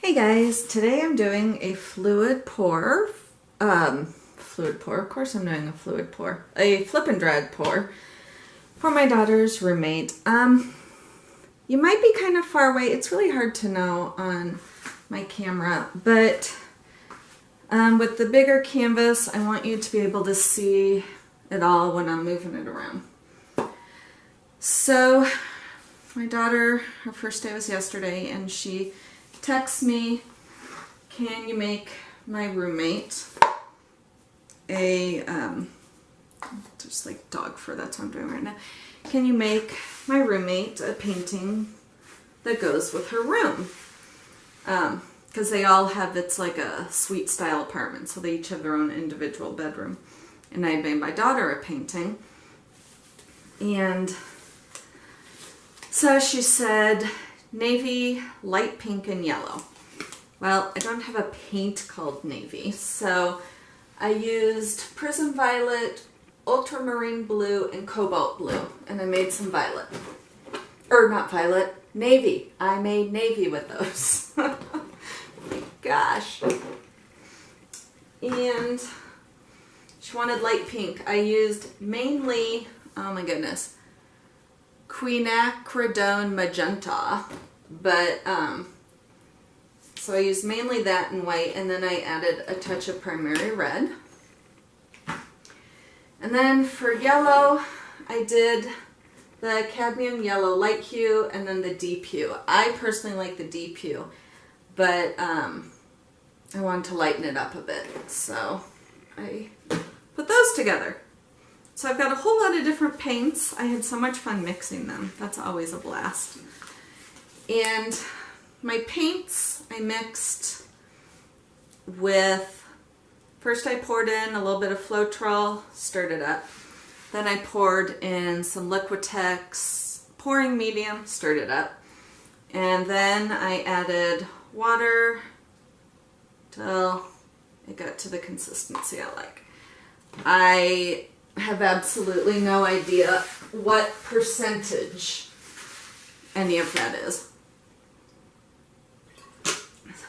Hey guys, today I'm doing a fluid pour, of course I'm doing a fluid pour, a flip and drag pour for my daughter's roommate. You might be kind of far away, it's really hard to know on my camera, but with the bigger canvas I want you to be able to see it all when I'm moving it around. So my daughter, her first day was yesterday, and she texts me, can you make my roommate a, just like dog fur, that's what I'm doing right now. Can you make my roommate a painting that goes with her room? Because they all have, it's like a suite style apartment, so they each have their own individual bedroom. And I made my daughter a painting. And so she said, navy, light pink, and yellow. Well, I don't have a paint called navy, so I used prism violet, ultramarine blue, and cobalt blue, and I made some violet. Or not violet, navy. I made navy with those. Oh my gosh. And she wanted light pink. I used mainly, oh my goodness, quinacridone magenta, but so I used mainly that in white, and then I added a touch of primary red. And then for yellow, I did the cadmium yellow light hue and then the deep hue. I personally like the deep hue, but I wanted to lighten it up a bit, so I put those together. So I've got a whole lot of different paints. I had so much fun mixing them. That's always a blast. And my paints I mixed with, first I poured in a little bit of floetrol, stirred it up. Then I poured in some Liquitex pouring medium, stirred it up. And then I added water till it got to the consistency I like. I have absolutely no idea what percentage any of that is,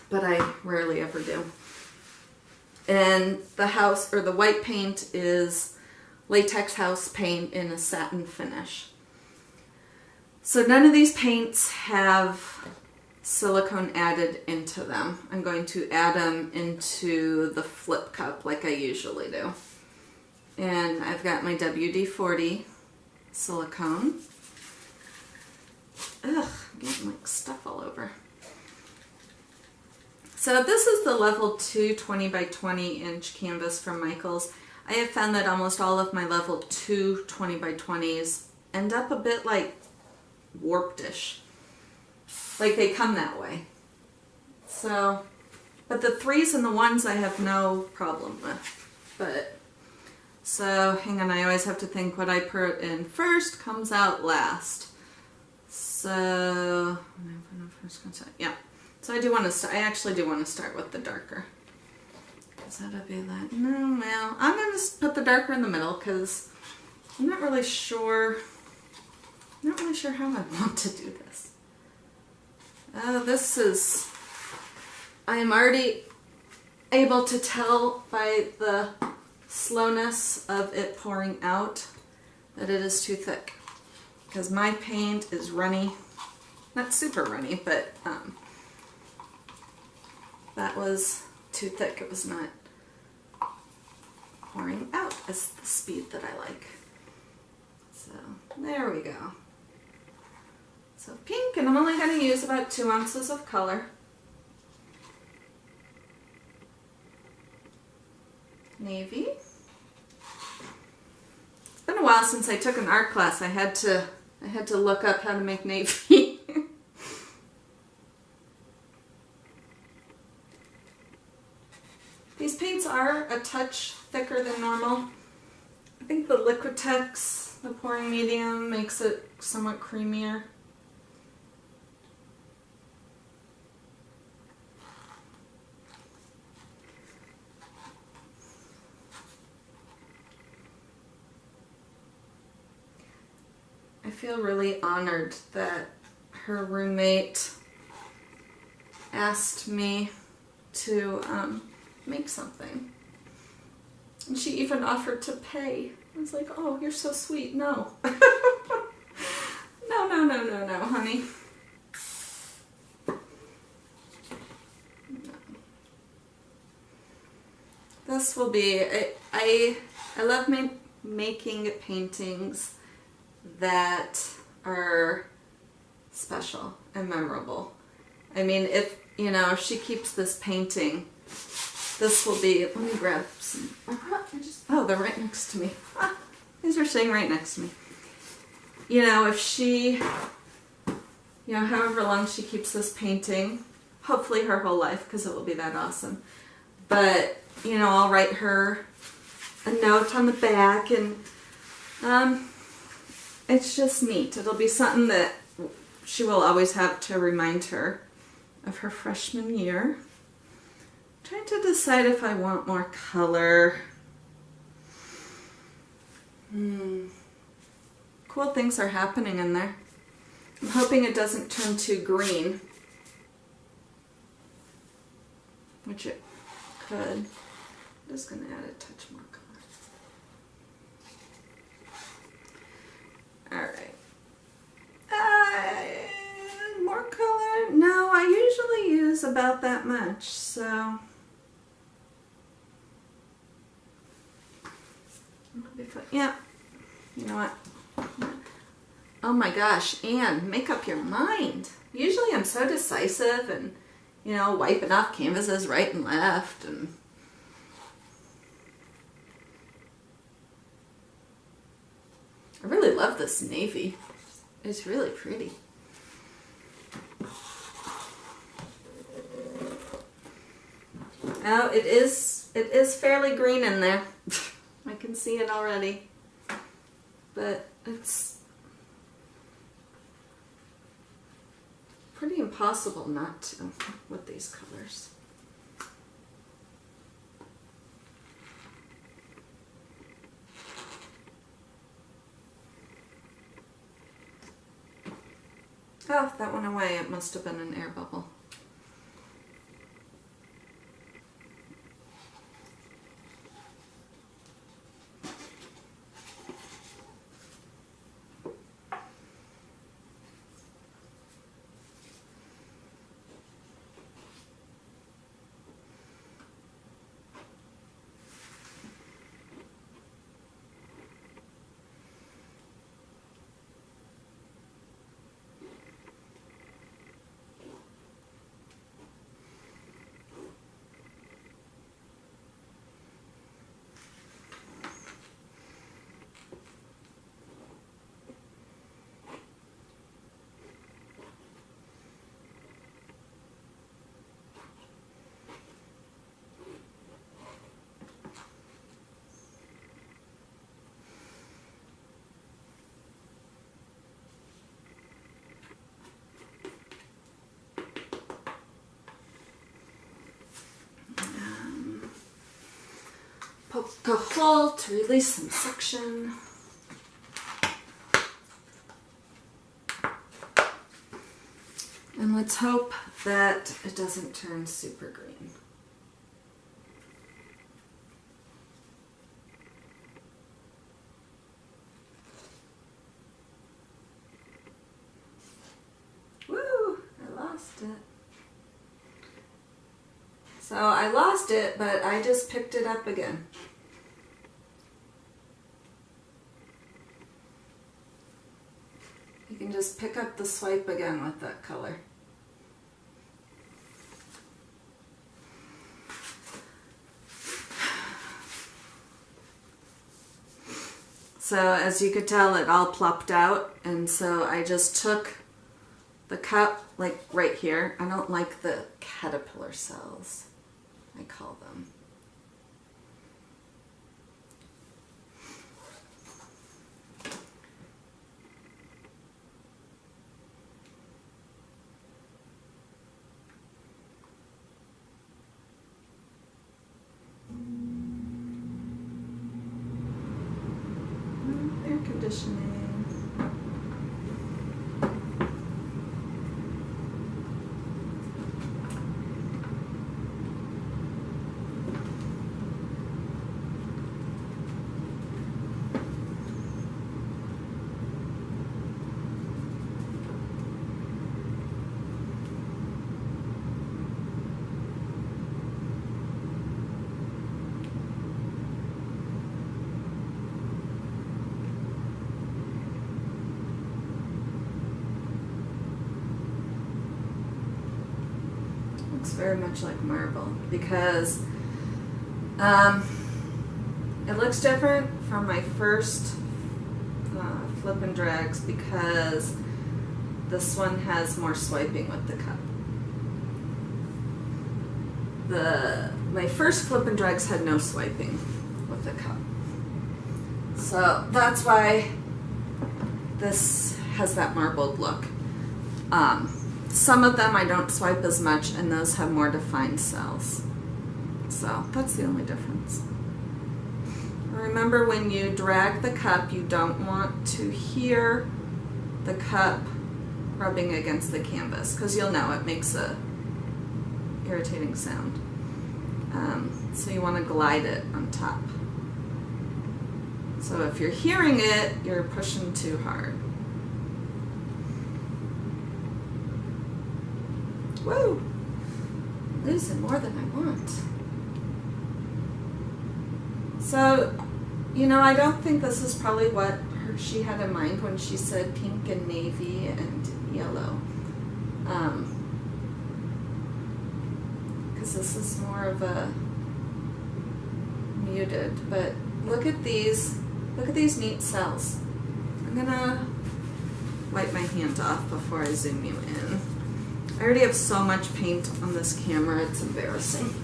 but I rarely ever do. And the house, or the white paint, is latex house paint in a satin finish. So none of these paints have silicone added into them. I'm going to add them into the flip cup like I usually do. And I've got my WD-40 silicone. Ugh, I'm getting like stuff all over. So this is the level 2 20 by 20 inch canvas from Michaels. I have found that almost all of my level 2 20 by 20s end up a bit like warped-ish. Like they come that way. So, but the 3s and the 1s I have no problem with. But so, hang on, I always have to think what I put in first comes out last. So, yeah. So I do want to start, I actually do want to start with the darker. Because that'll be that. No, well, I'm going to put the darker in the middle because I'm not really sure how I want to do this. Oh, this is, I am already able to tell by the slowness of it pouring out that it is too thick, because my paint is runny, not super runny, but that was too thick. It was not pouring out at the speed that I like. So there we go. So pink, and I'm only going to use about 2 ounces of color. Navy. It's been a while since I took an art class. I had to look up how to make navy. These paints are a touch thicker than normal. I think the Liquitex, the pouring medium, makes it somewhat creamier. I feel really honored that her roommate asked me to make something. And she even offered to pay. I was like, oh, you're so sweet. No. No, honey. No. This will be, I love making paintings that are special and memorable. I mean, if, you know, if she keeps this painting, this will be, let me grab some, oh, they're right next to me. Ah, these are sitting right next to me. You know, if she, you know, however long she keeps this painting, hopefully her whole life, because it will be that awesome. But, you know, I'll write her a note on the back, and it's just neat. It'll be something that she will always have to remind her of her freshman year. I'm trying to decide if I want more color. Cool things are happening in there. I'm hoping it doesn't turn too green, which it could. I'm just going to add a touch more color. Alright. More color? No, I usually use about that much, so. Yeah. You know what? Oh my gosh, Anne, make up your mind. Usually I'm so decisive and, you know, wiping off canvases right and left, and I really love this navy. It's really pretty. Oh, it is fairly green in there. I can see it already. But it's pretty impossible not to with these colors. Oh, that went away. It must have been an air bubble. Poke a hole to release some suction. And let's hope that it doesn't turn super green. Woo! I lost it. So I lost it, but I just picked it up again. You can just pick up the swipe again with that color. So as you could tell, it all plopped out, and so I just took the cup, like right here. I don't like the caterpillar cells, I call them. Air conditioning. looks very much like marble because it looks different from my first flip and drags because this one has more swiping with the cup. My first flip and drags had no swiping with the cup. So that's why this has that marbled look. Some of them I don't swipe as much and those have more defined cells. So that's the only difference. Remember, when you drag the cup, you don't want to hear the cup rubbing against the canvas because you'll know it makes a irritating sound. So you want to glide it on top. So if you're hearing it, you're pushing too hard. Woo! I'm losing more than I want. So, you know, I don't think this is probably what she had in mind when she said pink and navy and yellow. Because this is more of a muted, but look at these neat cells. I'm gonna wipe my hand off before I zoom you in. I already have so much paint on this camera, it's embarrassing.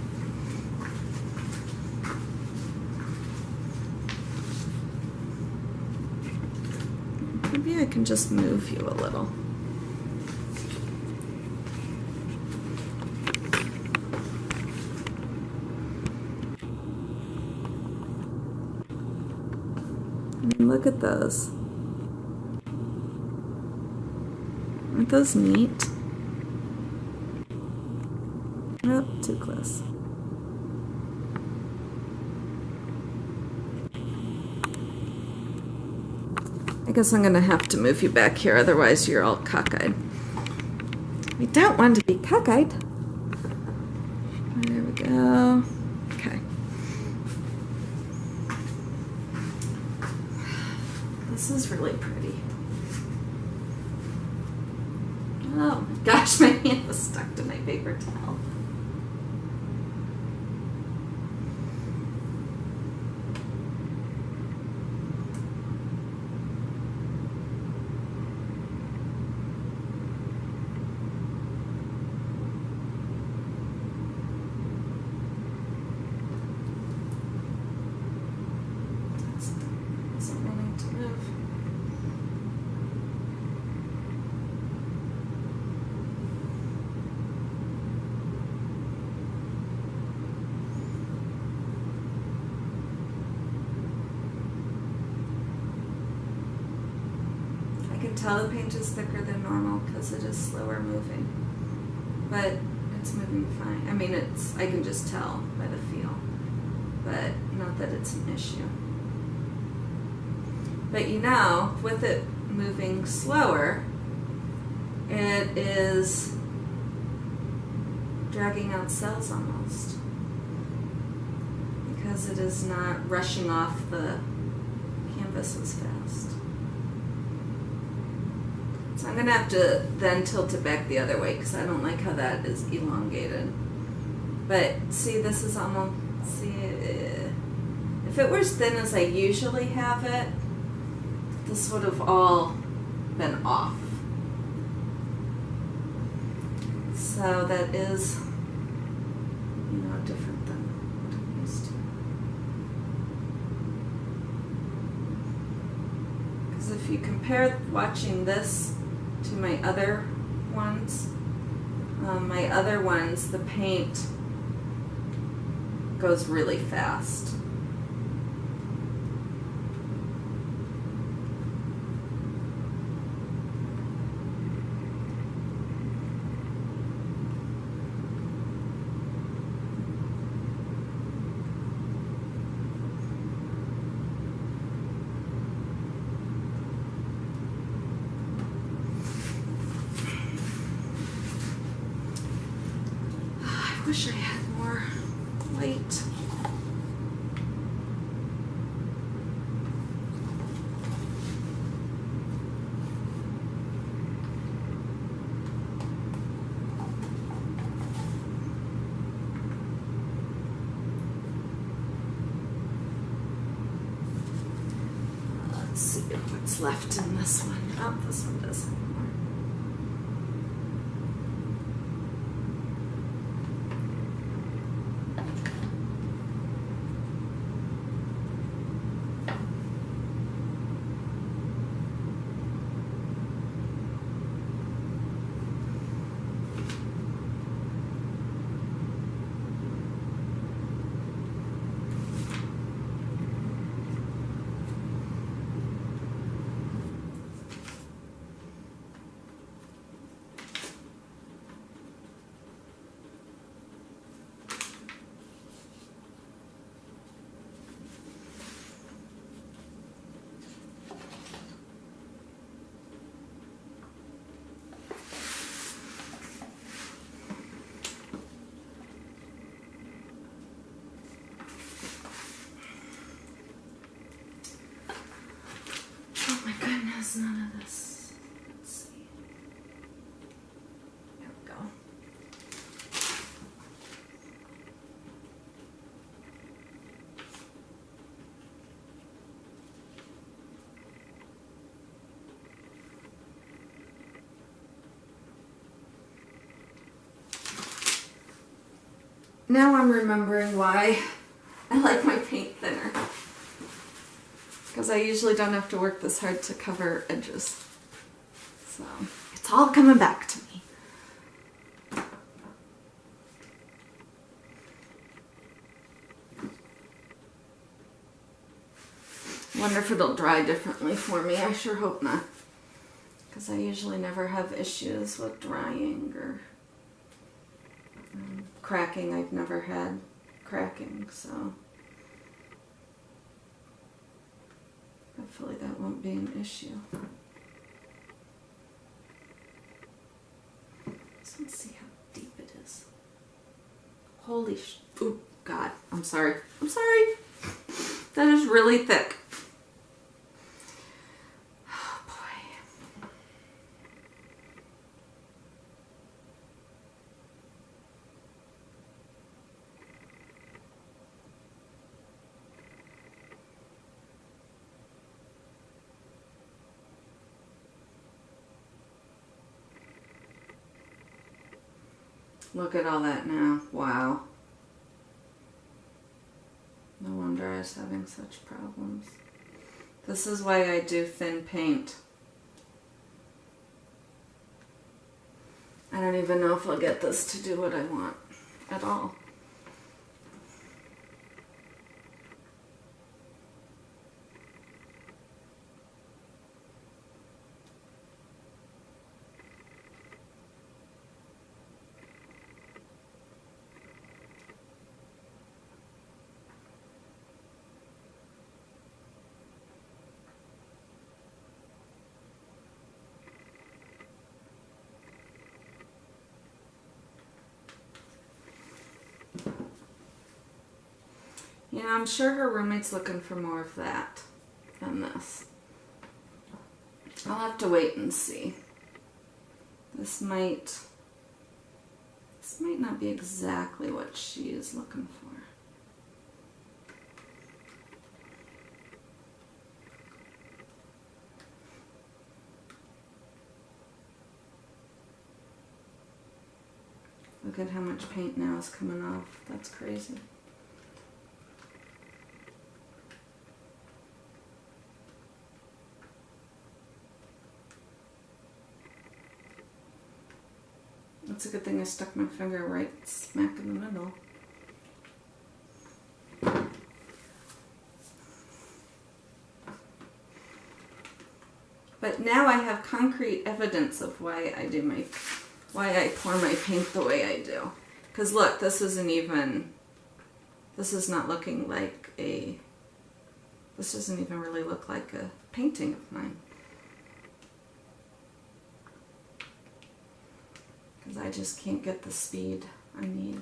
Maybe I can just move you a little. And look at those. Aren't those neat? Oh, too close. I guess I'm gonna have to move you back here, otherwise you're all cockeyed. We don't want to be cockeyed. There we go. Okay. This is really pretty. Oh my gosh, my hand was stuck to my paper towel. Tell the paint is thicker than normal because it is slower moving, but it's moving fine. I mean, I can just tell by the feel, but not that it's an issue. But you know, with it moving slower, it is dragging out cells almost because it is not rushing off the canvas as fast. So I'm going to have to then tilt it back the other way because I don't like how that is elongated. But see, this is almost, see, if it were as thin as I usually have it, this would have all been off. So that is, you know, different than what I'm used to. Because if you compare watching this to my other ones, the paint goes really fast. I wish I had more white. what's left in this one. Oh, this one does have more. None of this. Let's see. There we go. Now I'm remembering why I like my paint thinner. Because I usually don't have to work this hard to cover edges. So, it's all coming back to me. Wonder if it'll dry differently for me. I sure hope not. Because I usually never have issues with drying or cracking. I've never had cracking, so hopefully that won't be an issue. Let's see how deep it is. Holy oh God, I'm sorry. I'm sorry. That is really thick. Oh boy. Look at all that now. Wow. No wonder I was having such problems. This is why I do thin paint. I don't even know if I'll get this to do what I want at all. Yeah, I'm sure her roommate's looking for more of that than this. I'll have to wait and see. This might not be exactly what she is looking for. Look at how much paint now is coming off. That's crazy. It's a good thing I stuck my finger right smack in the middle. But now I have concrete evidence of why I pour my paint the way I do. Because look, this is not looking like this doesn't even really look like a painting of mine. Because I just can't get the speed I need.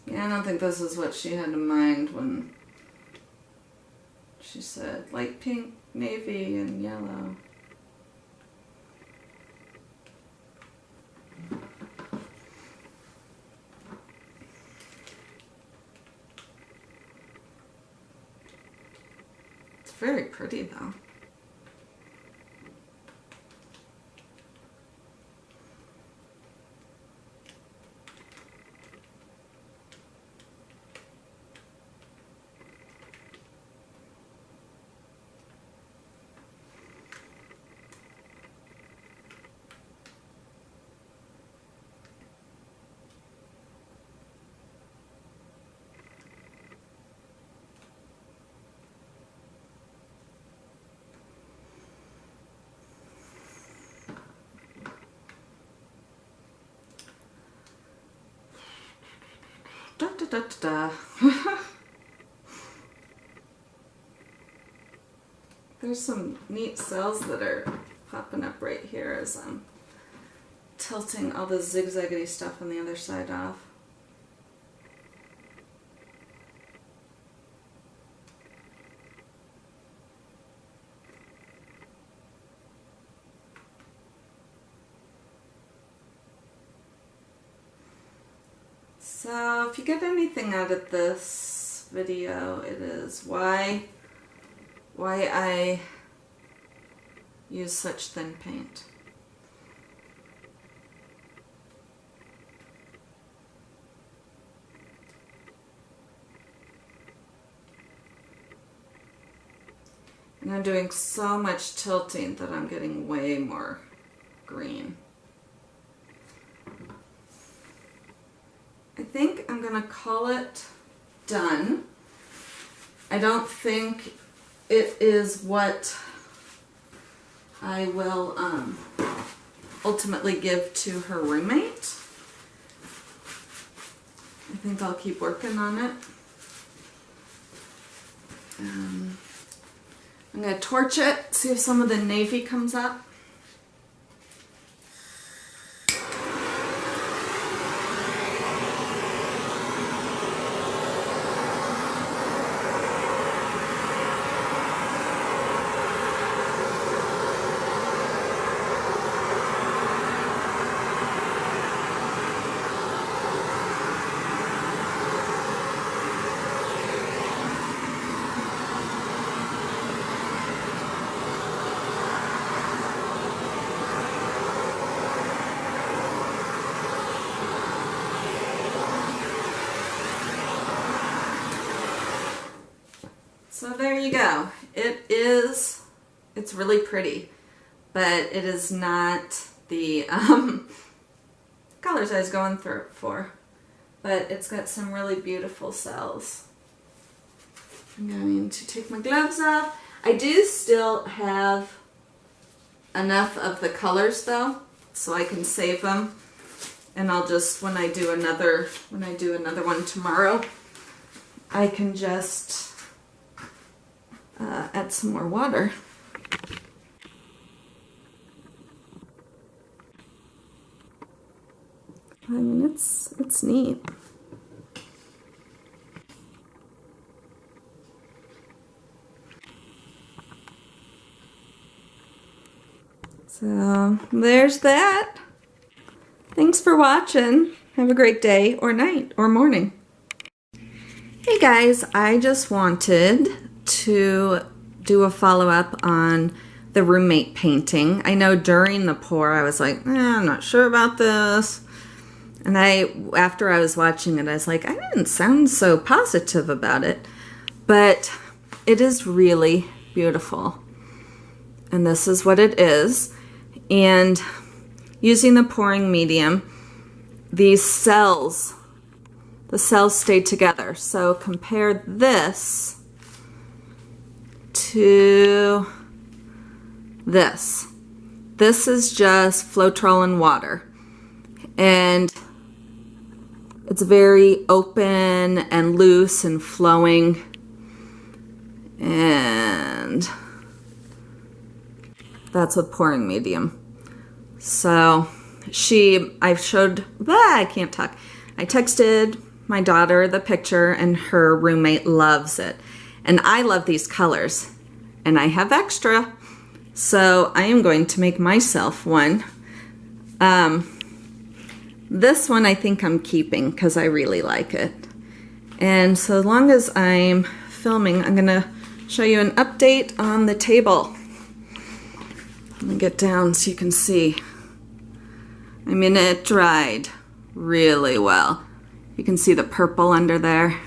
Yeah, I don't think this is what she had in mind when She said light pink, navy, and yellow. It's very pretty though. Da, da, da, da, da. There's some neat cells that are popping up right here as I'm tilting all the zigzaggedy stuff on the other side off. So if you get anything out of this video, it is why I use such thin paint. And I'm doing so much tilting that I'm getting way more green. I think I'm going to call it done. I don't think it is what I will ultimately give to her roommate. I think I'll keep working on it. I'm going to torch it, see if some of the navy comes up. So there you go. It's really pretty, but it is not the colors I was going for. But it's got some really beautiful cells. I'm going to take my gloves off. I do still have enough of the colors though, so I can save them. And I'll just, when I do another one tomorrow, I can just add some more water. I mean, it's neat. So there's that. Thanks for watching. Have a great day or night or morning. Hey guys, I just wanted to do a follow-up on the roommate painting. I know during the pour I was like, I'm not sure about this. And after I was watching it, I was like, I didn't sound so positive about it. But it is really beautiful. And this is what it is. And using the pouring medium, these cells, the cells stay together. So compare this to this. This is just floetrol and water. And it's very open and loose and flowing. And that's with pouring medium. So I can't talk. I texted my daughter the picture and her roommate loves it. And I love these colors, and I have extra, so I am going to make myself one. This one I think I'm keeping because I really like it. And so long as I'm filming, I'm gonna show you an update on the table. Let me get down so you can see. I mean, it dried really well. You can see the purple under there.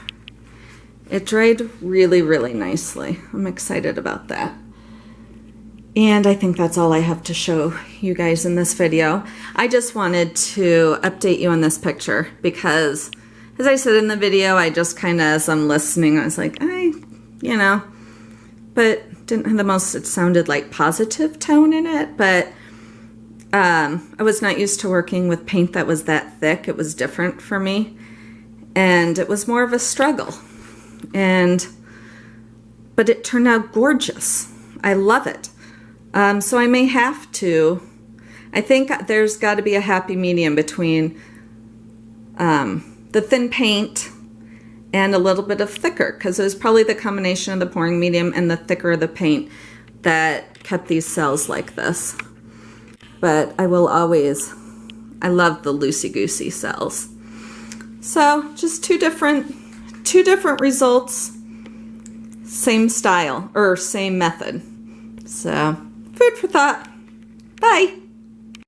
It dried really, really nicely. I'm excited about that. And I think that's all I have to show you guys in this video. I just wanted to update you on this picture because, as I said in the video, I just kind of, as I'm listening, I was like, you know, but didn't have the most, it sounded like positive tone in it, but I was not used to working with paint that was that thick. It was different for me, and it was more of a struggle. But it turned out gorgeous. I love it. So I may have to, I think there's got to be a happy medium between the thin paint and a little bit of thicker, because it was probably the combination of the pouring medium and the thicker of the paint that kept these cells like this. But I will always, I love the loosey-goosey cells. So just two different results, same style or same method. So food for thought. Bye.